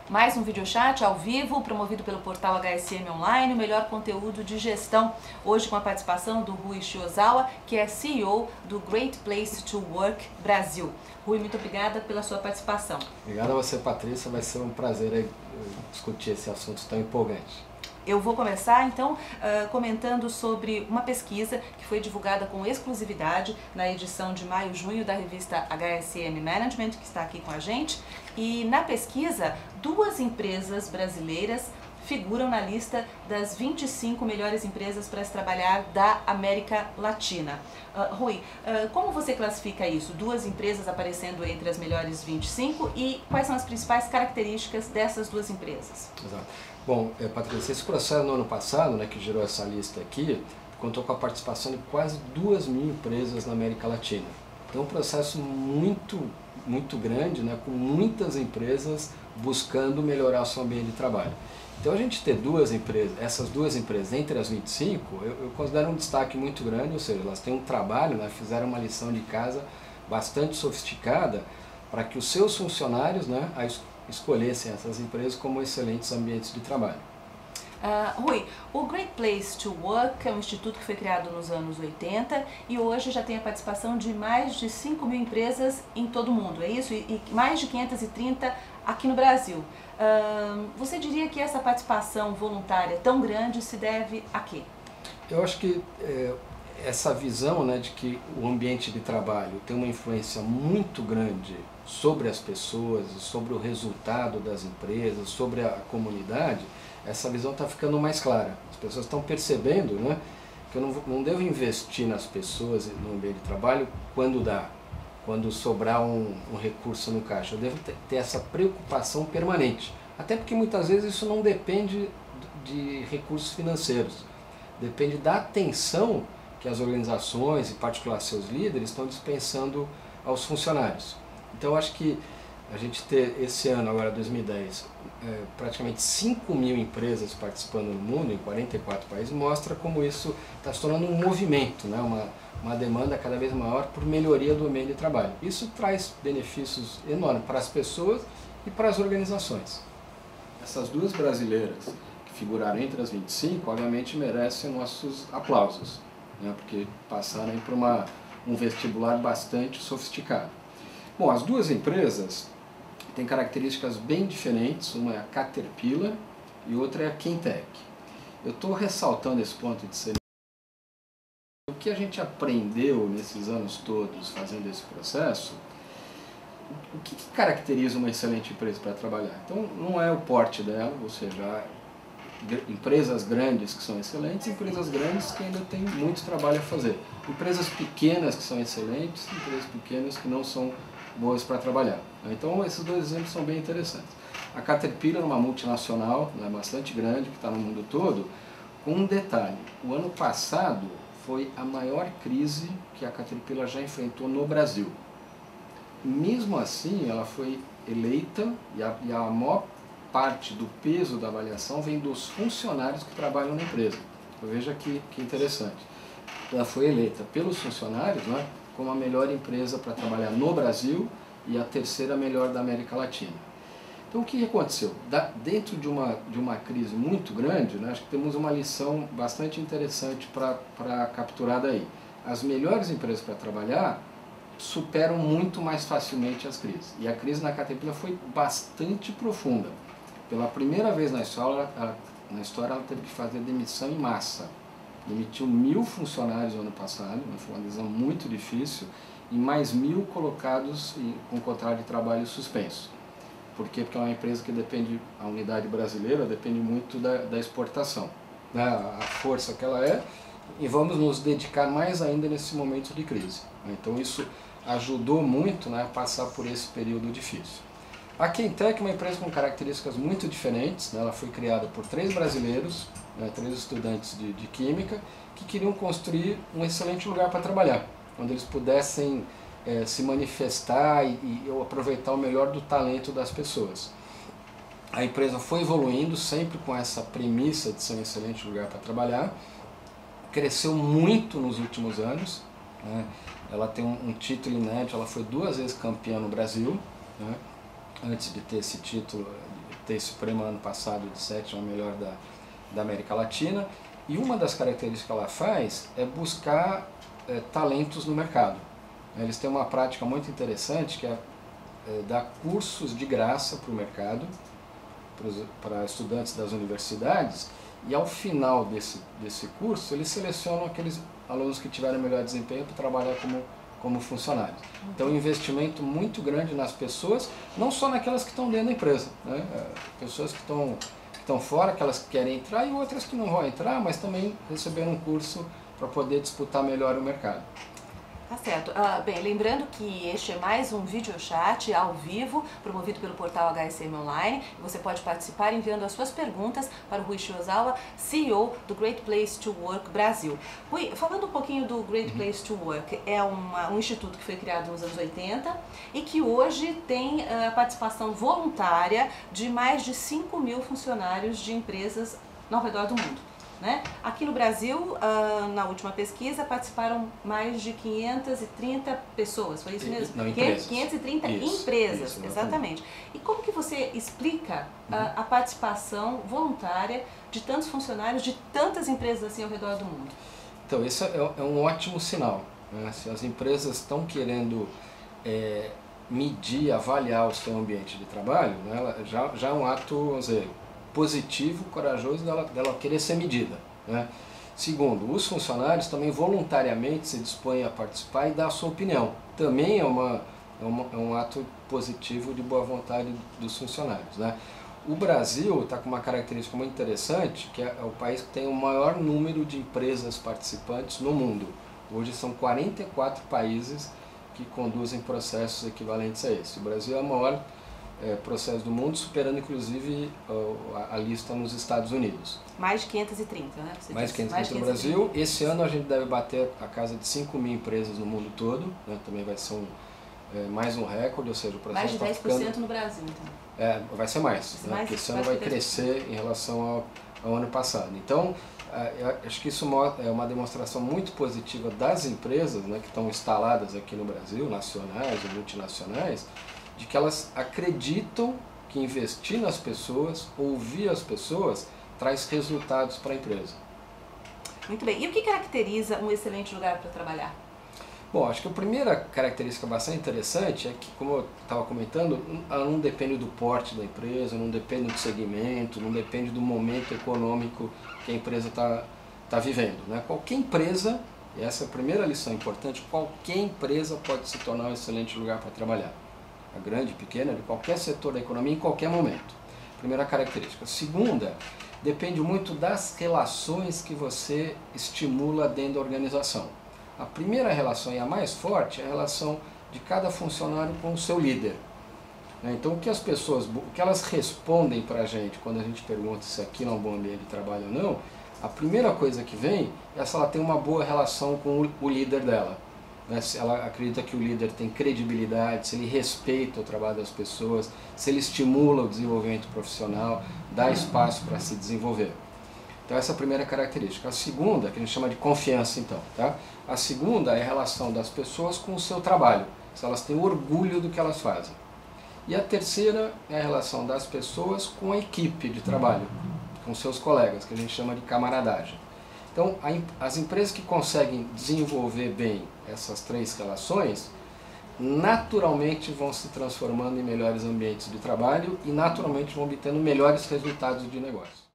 Mais um videochat ao vivo, promovido pelo portal HSM Online, o melhor conteúdo de gestão. Hoje com a participação do Rui Shiozawa, que é CEO do Great Place to Work Brasil. Rui, muito obrigada pela sua participação. Obrigado a você, Patrícia. Vai ser um prazer discutir esse assunto tão empolgante. Eu vou começar então comentando sobre uma pesquisa que foi divulgada com exclusividade na edição de maio-junho da revista HSM Management, que está aqui com a gente. E na pesquisa, 2 empresas brasileiras figuram na lista das 25 melhores empresas para se trabalhar da América Latina. Rui, como você classifica isso? 2 empresas aparecendo entre as melhores 25 e quais são as principais características dessas 2 empresas? Exato. Bom, Patrícia, esse processo no ano passado, que gerou essa lista aqui, contou com a participação de quase 2.000 empresas na América Latina. Então, um processo muito grande, com muitas empresas buscando melhorar o seu ambiente de trabalho. Então, a gente ter essas duas empresas entre as 25, eu considero um destaque muito grande, ou seja, elas têm um trabalho, fizeram uma lição de casa bastante sofisticada para que os seus funcionários escolhessem essas empresas como excelentes ambientes de trabalho. Rui, o Great Place to Work é um instituto que foi criado nos anos 80 e hoje já tem a participação de mais de 5.000 empresas em todo o mundo, é isso? E mais de 530 aqui no Brasil. Você diria que essa participação voluntária tão grande se deve a quê? Eu acho que essa visão de que o ambiente de trabalho tem uma influência muito grande sobre as pessoas, sobre o resultado das empresas, sobre a comunidade, essa visão está ficando mais clara. As pessoas estão percebendo que eu não devo investir nas pessoas no ambiente de trabalho quando sobrar um recurso no caixa. Eu devo ter essa preocupação permanente. Até porque muitas vezes isso não depende de recursos financeiros, depende da atenção que as organizações, em particular seus líderes, estão dispensando aos funcionários. Então eu acho que a gente ter esse ano, agora 2010, praticamente 5.000 empresas participando no mundo, em 44 países, mostra como isso está se tornando um movimento, uma demanda cada vez maior por melhoria do ambiente de trabalho. Isso traz benefícios enormes para as pessoas e para as organizações. Essas 2 brasileiras que figuraram entre as 25, obviamente merecem nossos aplausos, porque passaram aí por um vestibular bastante sofisticado. Bom, as 2 empresas têm características bem diferentes, uma é a Caterpillar e outra é a Quintec. Eu estou ressaltando esse ponto de ser o que a gente aprendeu nesses anos todos fazendo esse processo. O que caracteriza uma excelente empresa para trabalhar? Então, não é o porte dela, ou seja, empresas grandes que são excelentes, empresas grandes que ainda têm muito trabalho a fazer. Empresas pequenas que são excelentes, empresas pequenas que não são boas para trabalhar. Então, esses 2 exemplos são bem interessantes. A Caterpillar é uma multinacional, bastante grande, que está no mundo todo, com um detalhe: o ano passado foi a maior crise que a Caterpillar já enfrentou no Brasil. Mesmo assim, ela foi eleita e a maior parte do peso da avaliação vem dos funcionários que trabalham na empresa. Veja que interessante. Ela foi eleita pelos funcionários como a melhor empresa para trabalhar no Brasil e a 3ª melhor da América Latina. Então o que aconteceu? Dentro de uma crise muito grande, acho que temos uma lição bastante interessante para capturar daí. As melhores empresas para trabalhar superam muito mais facilmente as crises. E a crise na Caterpillar foi bastante profunda. Pela primeira vez na história, ela teve que fazer demissão em massa. Demitiu 1.000 funcionários no ano passado, foi uma decisão muito difícil, e mais 1.000 colocados com contrato de trabalho suspenso. Por quê? Porque é uma empresa que depende, a unidade brasileira depende muito da exportação, a força que ela é, e vamos nos dedicar mais ainda nesse momento de crise. Então isso ajudou muito a passar por esse período difícil. A Quintec é uma empresa com características muito diferentes, ela foi criada por 3 brasileiros, 3 estudantes de Química, que queriam construir um excelente lugar para trabalhar, onde eles pudessem se manifestar e aproveitar o melhor do talento das pessoas. A empresa foi evoluindo sempre com essa premissa de ser um excelente lugar para trabalhar, cresceu muito nos últimos anos, ela tem um título inédito, ela foi 2 vezes campeã no Brasil, antes de ter esse título ter esse prêmio ano passado de 7ª melhor da América Latina. E uma das características que ela faz é buscar talentos no mercado. Eles têm uma prática muito interessante que é dar cursos de graça para o mercado, para estudantes das universidades, e ao final desse curso eles selecionam aqueles alunos que tiveram melhor desempenho para trabalhar como funcionários. Então, um investimento muito grande nas pessoas, não só naquelas que estão dentro da empresa, né? Pessoas que estão fora, aquelas que querem entrar, e outras que não vão entrar, mas também receberam um curso para poder disputar melhor o mercado. Tá certo. Bem, lembrando que este é mais um videochat ao vivo, promovido pelo portal HSM Online. Você pode participar enviando as suas perguntas para o Rui Shiozawa, CEO do Great Place to Work Brasil. Rui, falando um pouquinho do Great Place to Work, é um instituto que foi criado nos anos 80 e que hoje tem a participação voluntária de mais de 5.000 funcionários de empresas ao redor do mundo. Né? Aqui no Brasil, na última pesquisa, participaram mais de 530 pessoas, foi isso mesmo? Não, empresas. 530 isso, empresas, isso, exatamente. E como que você explica a participação voluntária de tantos funcionários, de tantas empresas assim ao redor do mundo? Então, esse é um ótimo sinal, né? Se as empresas estão querendo medir, avaliar o seu ambiente de trabalho, né, já é um ato, vamos dizer, positivo, corajoso dela querer ser medida, né? Segundo, os funcionários também voluntariamente se dispõem a participar e dar a sua opinião. Também é um ato positivo de boa vontade dos funcionários, né? O Brasil está com uma característica muito interessante, que é o país que tem o maior número de empresas participantes no mundo. Hoje são 44 países que conduzem processos equivalentes a esse. O Brasil é o maior processo do mundo, superando inclusive a lista nos Estados Unidos. Mais de 530, né? Mais de 530 no Brasil. Esse ano a gente deve bater a casa de 5.000 empresas no mundo todo, né? Também vai ser mais um recorde, ou seja, o processo mais de 10% no Brasil, então. Vai ser mais, né? Porque esse ano vai crescer em relação ao ano passado. Então, eu acho que isso é uma demonstração muito positiva das empresas, né, que estão instaladas aqui no Brasil, nacionais ou multinacionais, de que elas acreditam que investir nas pessoas, ouvir as pessoas, traz resultados para a empresa. Muito bem. E o que caracteriza um excelente lugar para trabalhar? Bom, acho que a primeira característica bastante interessante é que, como eu estava comentando, ela não depende do porte da empresa, não depende do segmento, não depende do momento econômico que a empresa está vivendo, né? Qualquer empresa, e essa é a primeira lição importante, qualquer empresa pode se tornar um excelente lugar para trabalhar. A grande, pequena, de qualquer setor da economia, em qualquer momento. Primeira característica. Segunda, depende muito das relações que você estimula dentro da organização. A primeira relação e a mais forte é a relação de cada funcionário com o seu líder. Então, o que as pessoas, o que elas respondem para a gente quando a gente pergunta se aquilo é um bom ambiente de trabalho ou não, a primeira coisa que vem é se ela tem uma boa relação com o líder dela. Se ela acredita que o líder tem credibilidade, se ele respeita o trabalho das pessoas, se ele estimula o desenvolvimento profissional, dá espaço para se desenvolver. Então essa é a primeira característica. A segunda, que a gente chama de confiança então, tá? A segunda é a relação das pessoas com o seu trabalho, se elas têm orgulho do que elas fazem. E a terceira é a relação das pessoas com a equipe de trabalho, com seus colegas, que a gente chama de camaradagem. Então, as empresas que conseguem desenvolver bem essas três relações, naturalmente vão se transformando em melhores ambientes de trabalho e naturalmente vão obtendo melhores resultados de negócio.